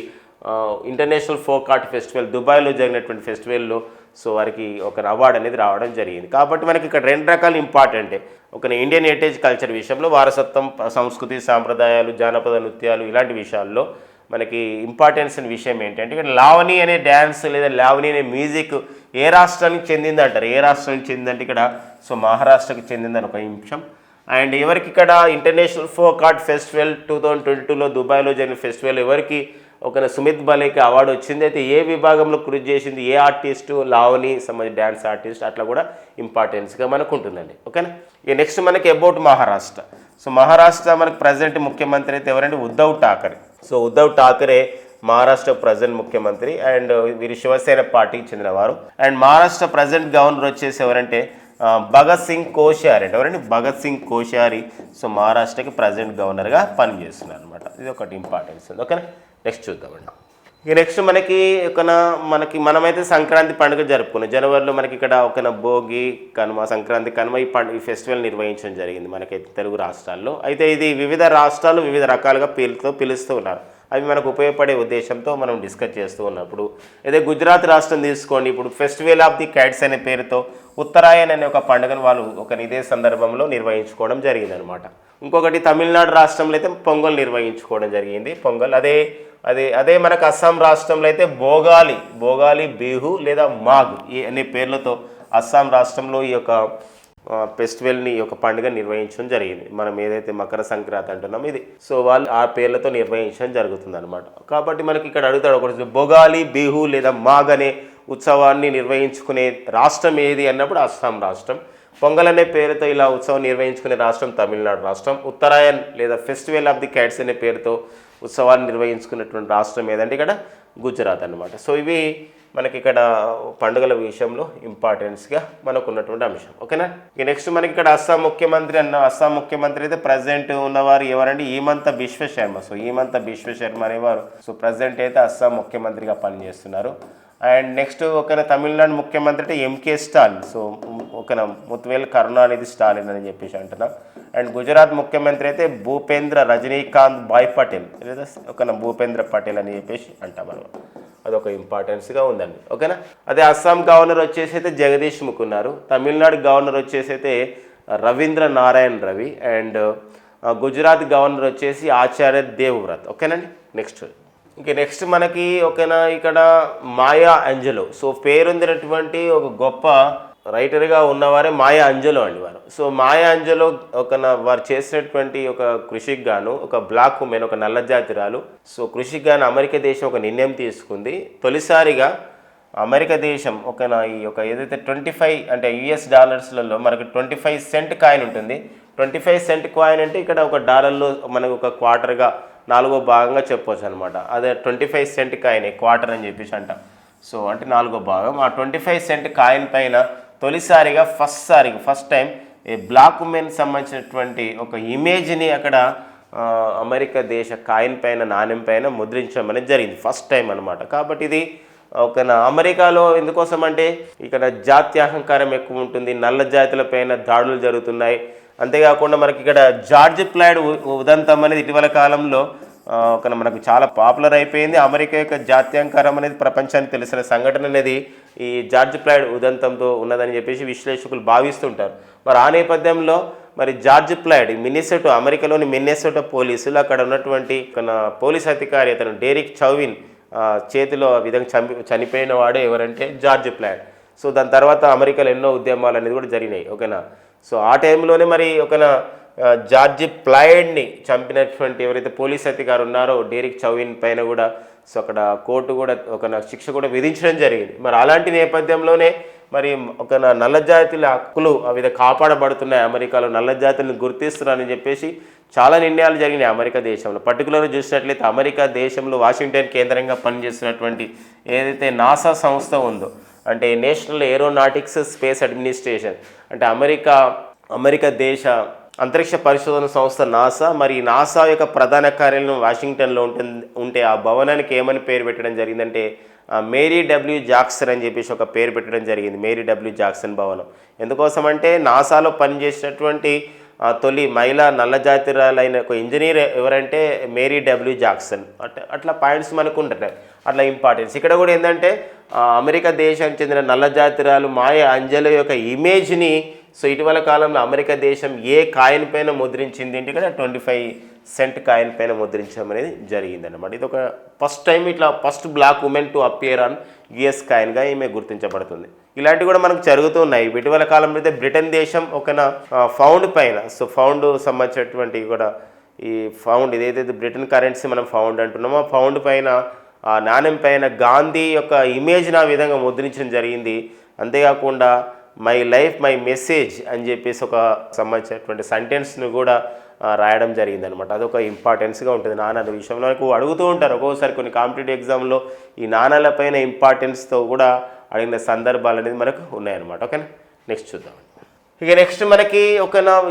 [SPEAKER 1] ఇంటర్నేషనల్ ఫోక్ ఆర్ట్ ఫెస్టివల్ దుబాయ్లో జరిగినటువంటి ఫెస్టివల్లో సో వారికి ఒక అవార్డు అనేది రావడం జరిగింది. కాబట్టి మనకి ఇక్కడ రెండు రకాలు ఇంపార్టెంటే. ఒక ఇండియన్ హెరిటేజ్ కల్చర్ విషయంలో వారసత్వం, సంస్కృతి, సాంప్రదాయాలు, జానపద నృత్యాలు ఇలాంటి విషయాల్లో మనకి ఇంపార్టెన్స్ అనే విషయం ఏంటంటే ఇక్కడ లావణి అనే డ్యాన్స్ లేదా లావణి అనే మ్యూజిక్ ఏ రాష్ట్రానికి చెందింది అంటారు. ఏ రాష్ట్రానికి చెందిందంటే ఇక్కడ సో మహారాష్ట్రకి చెందిందని ఒక అంశం. అండ్ ఎవరికి ఇక్కడ ఇంటర్నేషనల్ ఫోక్ ఆర్ట్ ఫెస్టివల్ 2022లో దుబాయ్లో జరిగిన ఫెస్టివల్ ఎవరికి ఒక సుమిత్ బాలేకి అవార్డు వచ్చింది. అయితే ఏ విభాగంలో కృషి చేసింది, ఏ ఆర్టిస్టు, లావణి సంబంధించి డ్యాన్స్ ఆర్టిస్ట్, అట్లా కూడా ఇంపార్టెన్స్గా మనకు ఉంటుందండి. ఓకేనా. ఇక నెక్స్ట్ మనకి అబౌట్ మహారాష్ట్ర. సో మహారాష్ట్ర మనకి ప్రజెంట్ ముఖ్యమంత్రి అయితే ఎవరంటే ఉద్ధవ్ ఠాకరే. సో ఉద్ధవ్ ఠాకరే మహారాష్ట్ర ప్రజెంట్ ముఖ్యమంత్రి అండ్ వీరి శివసేన పార్టీకి చెందినవారు. అండ్ మహారాష్ట్ర ప్రజెంట్ గవర్నర్ వచ్చేసి ఎవరంటే భగత్ సింగ్ కోశ్యారి అంటే ఎవరండి భగత్ సింగ్ కోశ్యారి. సో మహారాష్ట్రకి ప్రజెంట్ గవర్నర్గా పనిచేస్తున్నారు అనమాట. ఇది ఒకటి ఇంపార్టెన్స్ ఉంది. ఓకేనా. నెక్స్ట్ చూద్దామండి. ఇక నెక్స్ట్ మనమైతే సంక్రాంతి పండుగ జరుపుకున్నాం జనవరిలో. మనకి ఇక్కడ ఒక భోగి, కనుమ, సంక్రాంతి, కనుమ ఈ ఫెస్టివల్ నిర్వహించడం జరిగింది మనకైతే తెలుగు రాష్ట్రాల్లో. అయితే ఇది వివిధ రాష్ట్రాలు వివిధ రకాలుగా పిలుస్తూ ఉన్నారు. అవి మనకు ఉపయోగపడే ఉద్దేశంతో మనం డిస్కస్ చేస్తూ ఉన్నప్పుడు అదే గుజరాత్ రాష్ట్రం తీసుకోండి. ఇప్పుడు ఫెస్టివల్ ఆఫ్ ది కైట్స్ అనే పేరుతో ఉత్తరాయణ్ అనే ఒక పండుగను వాళ్ళు ఇదే సందర్భంలో నిర్వహించుకోవడం జరిగింది అనమాట. ఇంకొకటి తమిళనాడు రాష్ట్రంలో అయితే పొంగల్ నిర్వహించుకోవడం జరిగింది. పొంగల్ అదే మనకు అస్సాం రాష్ట్రంలో అయితే భోగాలి బిహు లేదా మాఘ్ అనే పేర్లతో అస్సాం రాష్ట్రంలో ఈ యొక్క ఫెస్టివల్ని ఈ యొక్క పండుగ నిర్వహించడం జరిగింది. మనం ఏదైతే మకర సంక్రాంతి అంటున్నామో ఇది సో వాళ్ళు ఆ పేర్లతో నిర్వహించడం జరుగుతుంది అనమాట. కాబట్టి మనకి ఇక్కడ అడుగుతాడు ఒకటి భోగాలి బిహు లేదా మాఘ్ అనే ఉత్సవాన్ని నిర్వహించుకునే రాష్ట్రం ఏది అన్నప్పుడు అస్సాం రాష్ట్రం. పొంగల్ అనే పేరుతో ఇలా ఉత్సవం నిర్వహించుకునే రాష్ట్రం తమిళనాడు రాష్ట్రం. ఉత్తరాయణ్ లేదా ఫెస్టివల్ ఆఫ్ ది కైట్స్ అనే పేరుతో ఉత్సవాన్ని నిర్వహించుకున్నటువంటి రాష్ట్రం ఏదంటే ఇక్కడ గుజరాత్ అనమాట. సో ఇవి మనకి ఇక్కడ పండుగల విషయంలో ఇంపార్టెన్స్గా మనకు ఉన్నటువంటి అంశం. ఓకేనా. ఇక నెక్స్ట్ మనకి ఇక్కడ అస్సాం ముఖ్యమంత్రి అయితే ప్రజెంట్ ఉన్నవారు ఎవరండి హేమంత బిశ్వ శర్మ. సో హేమంత బిశ్వ శర్మ అనేవారు సో ప్రజెంట్ అయితే అస్సాం ముఖ్యమంత్రిగా పనిచేస్తున్నారు. అండ్ నెక్స్ట్ తమిళనాడు ముఖ్యమంత్రి అంటే ఎంకే స్టాలిన్. సో ముత్వేల్ కరుణానిధి స్టాలిన్ అని చెప్పేసి అంటున్నాం. అండ్ గుజరాత్ ముఖ్యమంత్రి అయితే భూపేంద్ర రజనీకాంత్ భాయ్ పటేల్ లేదా భూపేంద్ర పటేల్ అని చెప్పేసి అంటాం మనం. అదొక ఇంపార్టెన్స్గా ఉందండి. ఓకేనా. అదే అస్సాం గవర్నర్ వచ్చేసి అయితే జగదీష్ ముఖ్ ఉన్నారు. తమిళనాడు గవర్నర్ వచ్చేసి అయితే రవీంద్ర నారాయణ్ రవి. అండ్ గుజరాత్ గవర్నర్ వచ్చేసి ఆచార్య దేవ్వ్రత్. ఓకేనండి. నెక్స్ట్ మనకి ఇక్కడ మాయా అంజలో. సో పేరొందినటువంటి ఒక గొప్ప రైటర్గా ఉన్నవారే మాయా అంజలో అండి వారు. సో మాయా అంజలో వారు చేసినటువంటి ఒక కృషికి గాను ఒక బ్లాక్ ఉమెన్, ఒక నల్ల జాతిరాలు. సో కృషికి గాను అమెరికా దేశం ఒక నిర్ణయం తీసుకుంది. తొలిసారిగా అమెరికా దేశం ఏదైతే 25 అంటే US డాలర్స్లలో మనకు 25 సెంట్ కాయిన్ ఉంటుంది. 25 సెంట్ కాయిన్ అంటే ఇక్కడ ఒక డాలర్లో మనకు ఒక క్వార్టర్గా నాలుగో భాగంగా చెప్పవచ్చు అనమాట. అదే 25 సెంట్ కాయిన్ క్వార్టర్ అని చెప్పేసి అంట. సో అంటే నాలుగో భాగం. ఆ 25 సెంట్ కాయిన్ పైన తొలిసారిగా ఫస్ట్ టైం ఈ బ్లాక్ ఉమెన్ సంబంధించినటువంటి ఒక ఇమేజ్ని అక్కడ అమెరికా దేశ కాయిన్ పైన, నాణ్యం పైన ముద్రించడం అనేది జరిగింది ఫస్ట్ టైం అనమాట. కాబట్టి ఇది ఒక అమెరికాలో ఎందుకోసం అంటే ఇక్కడ జాత్యహంకారం ఎక్కువ ఉంటుంది, నల్ల జాతులపైన దాడులు జరుగుతున్నాయి. అంతేకాకుండా మనకి ఇక్కడ జార్జ్ ఫ్లాయిడ్ ఉదంతం అనేది ఇటీవల కాలంలో మనకు చాలా పాపులర్ అయిపోయింది. అమెరికా యొక్క జాత్యహంకారం అనేది ప్రపంచానికి తెలిసిన సంఘటన అనేది ఈ జార్జ్ ఫ్లాయిడ్ ఉదంతంతో ఉన్నదని చెప్పేసి విశ్లేషకులు భావిస్తుంటారు. మరి ఆ నేపథ్యంలో మరి జార్జ్ ఫ్లాయిడ్ అమెరికాలోని మిన్నెసోటా పోలీసులు అక్కడ ఉన్నటువంటి పోలీస్ అధికారి అతను డెరిక్ చౌవిన్ చేతిలో ఆ విధంగా చనిపోయిన వాడే ఎవరంటే జార్జ్ ఫ్లాయిడ్. సో దాని తర్వాత అమెరికాలో ఎన్నో ఉద్యమాలు అనేది కూడా జరిగినాయి. ఓకేనా. సో ఆ టైంలోనే మరి జార్జ్ ఫ్లాయిడ్ని చంపినటువంటి ఎవరైతే పోలీస్ అధికారి ఉన్నారో డెరిక్ చౌవిన్ పైన కూడా సో అక్కడ కోర్టు కూడా శిక్ష కూడా విధించడం జరిగింది. మరి అలాంటి నేపథ్యంలోనే మరి నల్ల జాతుల హక్కులు అవి కాపాడబడుతున్నాయి, అమెరికాలో నల్ల జాతులను గుర్తిస్తున్నారని చెప్పేసి చాలా నిర్ణయాలు జరిగినాయి అమెరికా దేశంలో. పర్టికులర్గా చూసినట్లయితే అమెరికా దేశంలో వాషింగ్టన్ కేంద్రంగా పనిచేస్తున్నటువంటి ఏదైతే నాసా సంస్థ ఉందో, అంటే నేషనల్ ఏరోనాటిక్స్ స్పేస్ అడ్మినిస్ట్రేషన్, అంటే అమెరికా దేశ అంతరిక్ష పరిశోధన సంస్థ నాసా. మరి నాసా యొక్క ప్రధాన కార్యాలయం వాషింగ్టన్లో ఉంటే ఆ భవనానికి ఏమని పేరు పెట్టడం జరిగిందంటే మేరీ డబ్ల్యూ జాక్సన్ అని చెప్పేసి ఒక పేరు పెట్టడం జరిగింది, మేరీ డబ్ల్యూ జాక్సన్ భవనం. ఎందుకోసం అంటే నాసాలో పనిచేసినటువంటి తొలి మహిళా నల్ల జాతిరాలైన ఒక ఇంజనీర్ ఎవరంటే మేరీ డబ్ల్యూ జాక్సన్. అట్లా పాయింట్స్ మనకు ఉంటున్నాయి, అట్లా ఇంపార్టెన్స్. ఇక్కడ కూడా ఏంటంటే అమెరికా దేశానికి చెందిన నల్ల జాతిరాలు మాయా అంజలి యొక్క ఇమేజ్ని సో ఇటీవల కాలంలో అమెరికా దేశం ఏ కాయిన్ పైన ముద్రించింది అంటే ఇక్కడ 25 సెంట్ కాయిన్ పైన ముద్రించడం అనేది జరిగిందన్నమాట. ఇది ఒక ఫస్ట్ టైం ఇట్లా first black women to appear on US కాయిన్గా ఈమె గుర్తించబడుతుంది. ఇలాంటివి కూడా మనకు జరుగుతున్నాయి. ఇటీవల కాలంలో అయితే బ్రిటన్ దేశం ఫౌండ్ పైన, సో ఫౌండ్ సంబంధించినటువంటి కూడా ఈ ఫౌండ్ ఏదైతే బ్రిటన్ కరెన్సీ మనం ఫౌండ్ అంటున్నామో ఆ ఫౌండ్ పైన ఆ నాణ్యం పైన గాంధీ యొక్క ఇమేజ్ని ఆ విధంగా ముద్రించడం జరిగింది. అంతేకాకుండా మై లైఫ్ మై మెసేజ్ అని చెప్పేసి ఒక సంబంధించినటువంటి సెంటెన్స్ను కూడా రాయడం జరిగిందనమాట. అదొక ఇంపార్టెన్స్గా ఉంటుంది. నాణాల విషయంలో నాకు అడుగుతూ ఉంటారు ఒక్కోసారి కొన్ని కాంపిటేటివ్ ఎగ్జామ్లో ఈ నాణాలపైన ఇంపార్టెన్స్తో కూడా అడిగిన సందర్భాలు అనేది మనకు ఉన్నాయన్నమాట. ఓకేనా. నెక్స్ట్ చూద్దాం. ఇక నెక్స్ట్ మనకి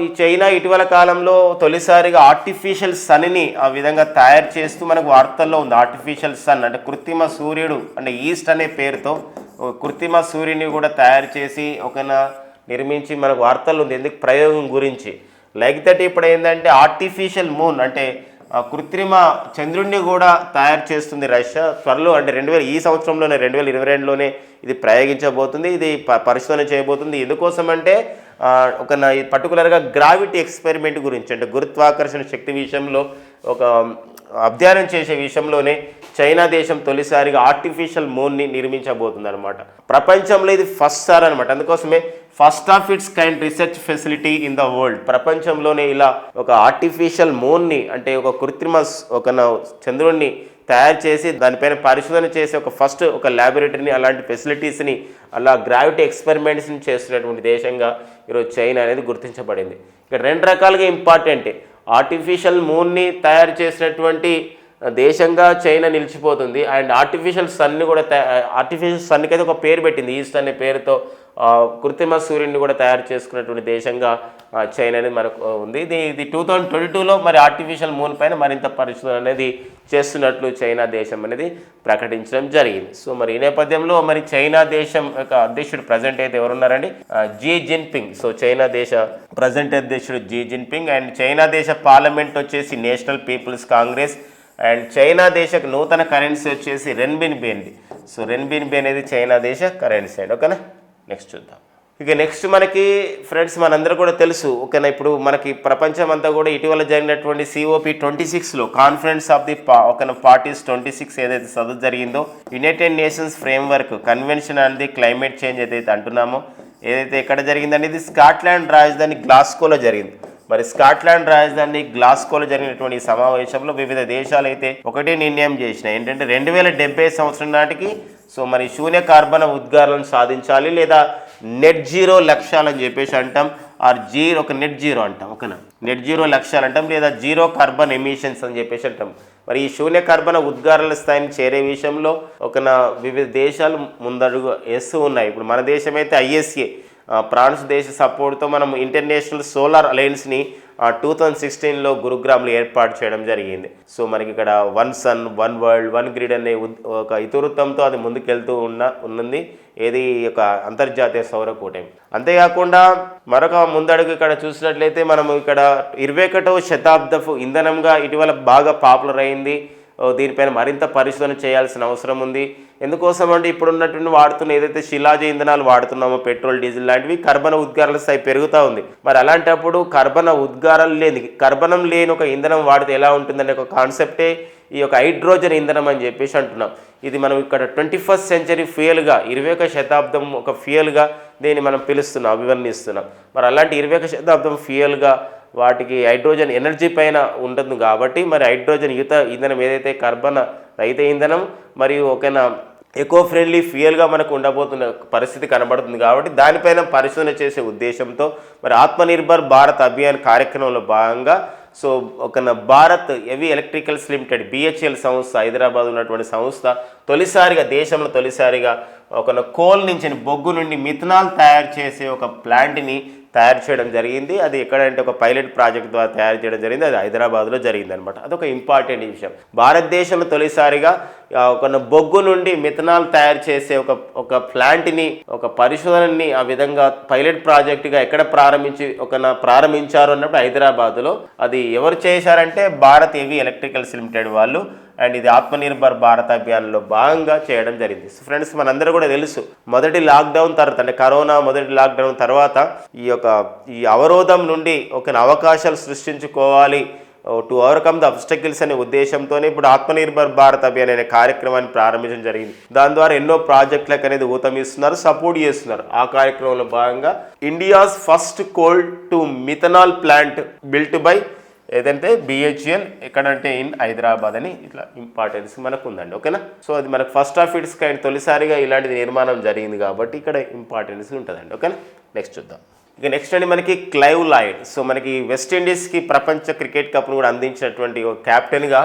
[SPEAKER 1] ఈ చైనా ఇటీవల కాలంలో తొలిసారిగా ఆర్టిఫిషియల్ సన్ని ఆ విధంగా తయారు చేస్తూ మనకు వార్తల్లో ఉంది. ఆర్టిఫిషియల్ సన్ అంటే కృత్రిమ సూర్యుడు, అంటే ఈస్ట్ అనే పేరుతో కృత్రిమ సూర్యుని కూడా తయారు చేసి నిర్మించి మనకు వార్తలు ఉంది. ఎందుకు ప్రయోగం గురించి లైక్ దట్. ఇప్పుడు ఏంటంటే ఆర్టిఫిషియల్ మూన్ అంటే కృత్రిమ చంద్రుడిని కూడా తయారు చేస్తుంది రష్యా త్వరలో, అంటే ఈ సంవత్సరంలోనే 2022లోనే ఇది ప్రయోగించబోతుంది, ఇది పరిశోధన చేయబోతుంది. ఎందుకోసం అంటే పర్టికులర్గా గ్రావిటీ ఎక్స్పెరిమెంట్ గురించి, అంటే గురుత్వాకర్షణ శక్తి విషయంలో అధ్యయనం చేసే విషయంలోనే చైనా దేశం తొలిసారిగా ఆర్టిఫిషియల్ మూన్ని నిర్మించబోతుంది అనమాట. ప్రపంచంలో ఇది ఫస్ట్ సార్ అనమాట. అందుకోసమే first of it's kind research facility in the world. ప్రపంచంలోనే ఇలా ఒక ఆర్టిఫిషియల్ మూన్ని, అంటే ఒక కృత్రిమ చంద్రుడిని తయారు చేసి దానిపైన పరిశోధన చేసి ఫస్ట్ ల్యాబొరేటరీని, అలాంటి ఫెసిలిటీస్ని, అలా గ్రావిటీ ఎక్స్పెరిమెంట్స్ని చేస్తున్నటువంటి దేశంగా ఈరోజు చైనా అనేది గుర్తించబడింది. ఇక్కడ 2 రకాలుగా ఇంపార్టెంట్. ఆర్టిఫిషియల్ మూన్ని తయారు చేసినటువంటి దేశంగా చైనా నిలిచిపోతుంది. అండ్ ఆర్టిఫిషియల్ సన్కి అయితే ఒక పేరు పెట్టింది, ఈస్ట్ అనే పేరుతో కృత్రిమ సూర్యుడిని కూడా తయారు చేసుకున్నటువంటి దేశంగా చైనా అనేది మనకు ఉంది. ఇది 2022లో మరి ఆర్టిఫిషియల్ మూన్ పైన మరింత పరిశోధన అనేది చేస్తున్నట్లు చైనా దేశం అనేది ప్రకటించడం జరిగింది. సో మరి ఈ నేపథ్యంలో మరి చైనా దేశం యొక్క అధ్యక్షుడు ప్రజెంట్ అయితే ఎవరున్నారండి, జీ జిన్పింగ్. సో చైనా దేశ ప్రజెంట్ అధ్యక్షుడు జీ జిన్పింగ్. అండ్ చైనా దేశ పార్లమెంట్ వచ్చేసి National People's Congress. And China దేశ నూతన కరెన్సీ వచ్చేసి రెన్బిన్బి. సో రెన్బిన్బి అనేది చైనా దేశ కరెన్సీ అండి. ఓకేనా. నెక్స్ట్ చూద్దాం. ఇక నెక్స్ట్ మనకి ఫ్రెండ్స్ మనందరూ కూడా తెలుసు. ఓకేనా. ఇప్పుడు మనకి ప్రపంచం అంతా కూడా ఇటీవల జరిగినటువంటి COP26లో కాన్ఫరెన్స్ ఆఫ్ ది పార్టీస్ 26 ఏదైతే సదస్సు జరిగిందో, United nations framework convention on the climate change ఏదైతే అంటున్నామో, ఏదైతే ఎక్కడ జరిగిందంటే ఇది స్కాట్లాండ్ రాజధాని గ్లాస్గోలో జరిగింది. మరి స్కాట్లాండ్ రాజధాని గ్లాస్గోలో జరిగినటువంటి సమావేశంలో వివిధ దేశాలు అయితే ఒకటే నిర్ణయం చేసినాయి, ఏంటంటే 2070 సంవత్సరం నాటికి సో మరి శూన్య కార్బన్ ఉద్గారాలను సాధించాలి, లేదా నెట్ జీరో లక్ష్యాలు అని చెప్పేసి అంటాం, ఆర్ ఒక నెట్ జీరో అంటాం, ఓకేనా. నెట్ జీరో లక్ష్యాలు అంటాం, లేదా జీరో కార్బన్ ఎమిషన్స్ అని చెప్పేసి అంటాం. మరి ఈ శూన్య కార్బన ఉద్గారాల స్థాయిని చేరే విషయంలో వివిధ దేశాలు ముందడుగు వేస్తూ ఉన్నాయి. ఇప్పుడు మన దేశం అయితే ISA ఫ్రాన్స్ దేశ సపోర్ట్తో మనం ఇంటర్నేషనల్ సోలార్ అలయన్స్ని 2016లో గురుగ్రామ్లో ఏర్పాటు చేయడం జరిగింది. సో మనకి ఇక్కడ 1 సన్ 1 వరల్డ్ 1 గ్రిడ్ అనే ఒక ఇతివృత్తంతో అది ముందుకెళ్తూ ఉన్నది ఏది ఒక అంతర్జాతీయ సౌర కూటమి. అంతేకాకుండా మరొక ముందడుగు ఇక్కడ చూసినట్లయితే మనం ఇక్కడ 21వ శతాబ్దపు ఇంధనంగా ఇటీవల బాగా పాపులర్ అయింది. దీనిపైన మరింత పరిశోధన చేయాల్సిన అవసరం ఉంది. ఎందుకోసం అంటే ఇప్పుడున్నటువంటి వాడుతున్న ఏదైతే శిలాజ ఇంధనాలు వాడుతున్నామో పెట్రోల్ డీజిల్ లాంటివి కర్బన ఉద్గారాల స్థాయి పెరుగుతూ ఉంది. మరి అలాంటప్పుడు కర్బనం లేని ఒక ఇంధనం వాడితే ఎలా ఉంటుందనే ఒక కాన్సెప్టే ఈ యొక్క హైడ్రోజన్ ఇంధనం అని చెప్పేసి అంటున్నాం. ఇది మనం ఇక్కడ 21st సెంచరీ ఫ్యూయల్గా 21వ శతాబ్దం ఒక ఫ్యూయల్గా దీన్ని మనం పిలుస్తున్నాం, అభివర్ణిస్తున్నాం. మరి అలాంటి 21వ శతాబ్దం ఫ్యూయల్గా వాటికి హైడ్రోజన్ ఎనర్జీ పైన ఉంటుంది కాబట్టి మరి హైడ్రోజన్ ఇంధనం ఏదైతే కర్బన రహిత ఇంధనం మరియు ఒకనా ఎకో ఫ్రెండ్లీ ఫ్యూయల్గా మనకు ఉండబోతున్న పరిస్థితి కనబడుతుంది. కాబట్టి దానిపైన పరిశోధన చేసే ఉద్దేశంతో మరి ఆత్మనిర్భర్ భారత్ అభియాన్ కార్యక్రమంలో భాగంగా Bharat heavy electricals limited BHEL సంస్థ, హైదరాబాద్ ఉన్నటువంటి సంస్థ దేశంలో తొలిసారిగా కోల్ నుంచి బొగ్గు నుండి మిథనాల్ తయారు చేసే ఒక ప్లాంట్ని తయారు చేయడం జరిగింది. అది ఎక్కడంటే ఒక పైలట్ ప్రాజెక్ట్ ద్వారా తయారు చేయడం జరిగింది. అది హైదరాబాద్లో జరిగింది అనమాట. అదొక ఇంపార్టెంట్ విషయం. భారతదేశంలో తొలిసారిగా బొగ్గు నుండి మిథనాల్ తయారు చేసే ఒక ప్లాంట్ని ఒక పరిశోధనని ఆ విధంగా పైలట్ ప్రాజెక్టుగా ఎక్కడ ప్రారంభించారు అన్నప్పుడు హైదరాబాద్లో. అది ఎవరు చేశారంటే భారత్ హెవీ ఎలక్ట్రికల్స్ లిమిటెడ్ వాళ్ళు. అండ్ ఇది ఆత్మనిర్భర్ భారత్ అభియాన్లో భాగంగా చేయడం జరిగింది. సో ఫ్రెండ్స్, మనందరూ కూడా తెలుసు మొదటి లాక్డౌన్ తర్వాత అంటే కరోనా మొదటి లాక్డౌన్ తర్వాత ఈ అవరోధం నుండి అవకాశాలు సృష్టించుకోవాలి టు ఓవర్కమ్ ద అబ్స్టకిల్స్ అనే ఉద్దేశంతోనే ఇప్పుడు ఆత్మనిర్భర్ భారత్ అభియాన్ అనే కార్యక్రమాన్ని ప్రారంభించడం జరిగింది. దాని ద్వారా ఎన్నో ప్రాజెక్టులకు అనేది ఊతమిస్తున్నారు, సపోర్ట్ చేస్తున్నారు. ఆ కార్యక్రమంలో భాగంగా India's first coal to methanol plant built by ఏదంటే BHEL ఎక్కడంటే ఇన్ హైదరాబాద్ అని ఇట్లా ఇంపార్టెన్స్ మనకు ఉందండి, ఓకేనా. సో అది మనకు ఫస్ట్ ఆఫ్ ఇట్స్ కైండ్ తొలిసారిగా ఇలాంటిది నిర్మాణం జరిగింది కాబట్టి ఇక్కడ ఇంపార్టెన్స్ ఉంటుందండి, ఓకేనా. నెక్స్ట్ చూద్దాం. ఇక నెక్స్ట్ అండి మనకి క్లైవ్ లాయిడ్. సో మనకి వెస్టిండీస్కి ప్రపంచ క్రికెట్ కప్ను కూడా అందించినటువంటి ఒక క్యాప్టెన్గా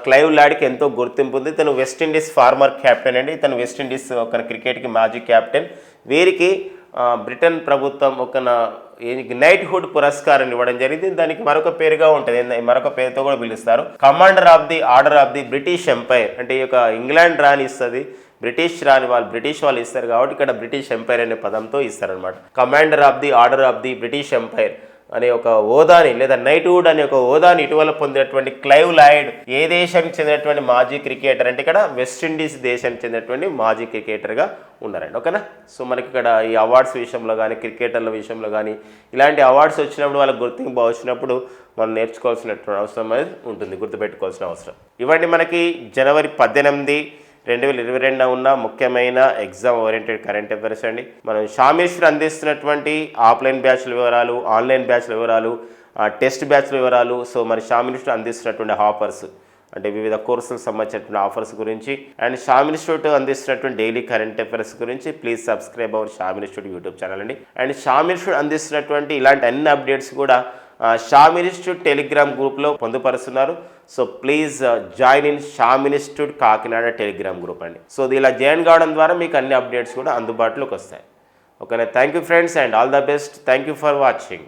[SPEAKER 1] క్లైవ్ లాయిడ్కి ఎంతో గుర్తింపు ఉంది. తను వెస్టిండీస్ ఫార్మర్ క్యాప్టెన్ అండి. తను వెస్టిండీస్ క్రికెట్కి మాజీ క్యాప్టెన్. వీరికి బ్రిటన్ ప్రభుత్వం నైట్హుడ్ పురస్కారం ఇవ్వడం జరిగింది. దానికి మరొక పేరుగా ఉంటుంది, మరొక పేరుతో కూడా పిలుస్తారు, commander of the order of the British empire. అంటే ఈ యొక్క ఇంగ్లాండ్ రాని ఇస్తుంది, బ్రిటిష్ వాళ్ళు ఇస్తారు కాబట్టి ఇక్కడ బ్రిటిష్ ఎంపైర్ అనే పదంతో ఇస్తారనమాట. Commander of the order of the British empire అనే ఒక హోదాని లేదా నైట్హుడ్ అనే ఒక హోదాని ఇటీవల పొందినటువంటి క్లైవ్ లాయిడ్ ఏ దేశానికి చెందినటువంటి మాజీ క్రికెటర్ అంటే ఇక్కడ వెస్టిండీస్ దేశానికి చెందినటువంటి మాజీ క్రికెటర్గా ఉన్నారండి, ఓకేనా. సో మనకి ఇక్కడ ఈ అవార్డ్స్ విషయంలో కానీ క్రికెటర్ల విషయంలో కానీ ఇలాంటి అవార్డ్స్ వచ్చినప్పుడు వాళ్ళకి గుర్తింపు వచ్చినప్పుడు మనం నేర్చుకోవాల్సినటువంటి అవసరం అనేది ఉంటుంది, గుర్తుపెట్టుకోవాల్సిన అవసరం. ఇవన్నీ మనకి జనవరి 18, 2022 ఉన్న ముఖ్యమైన ఎగ్జామ్ ఓరియంటెడ్ కరెంట్ అఫైర్స్ అండి. మనం షామిర్షుడు అందిస్తున్నటువంటి ఆఫ్లైన్ బ్యాచ్ల వివరాలు, ఆన్లైన్ బ్యాచ్ల వివరాలు, టెస్ట్ బ్యాచ్ల వివరాలు. సో మరి షామిర్షుడు అందిస్తున్నటువంటి ఆఫర్స్ అంటే వివిధ కోర్సులకు సంబంధించినటువంటి ఆఫర్స్ గురించి అండ్ షామిర్షుడు అందిస్తున్నటువంటి డైలీ కరెంట్ అఫైర్స్ గురించి ప్లీజ్ సబ్స్క్రైబ్ అవర్ షామిర్షుడు యూట్యూబ్ ఛానల్ అండి. అండ్ షామిర్షుడు అందిస్తున్నటువంటి ఇలాంటి అన్ని అప్డేట్స్ కూడా షామిర్షుడ్ టెలిగ్రామ్ గ్రూప్లో పొందుపరుస్తున్నారు. సో ప్లీజ్ జాయిన్ ఇన్ షామిర్షుడ్ కాకినాడ టెలిగ్రామ్ గ్రూప్ అండి. సో ఇలా జాయిన్ కావడం ద్వారా మీకు అన్ని అప్డేట్స్ కూడా అందుబాటులోకి వస్తాయి, ఓకేనా. Thank you friends and all the best. Thank you for watching.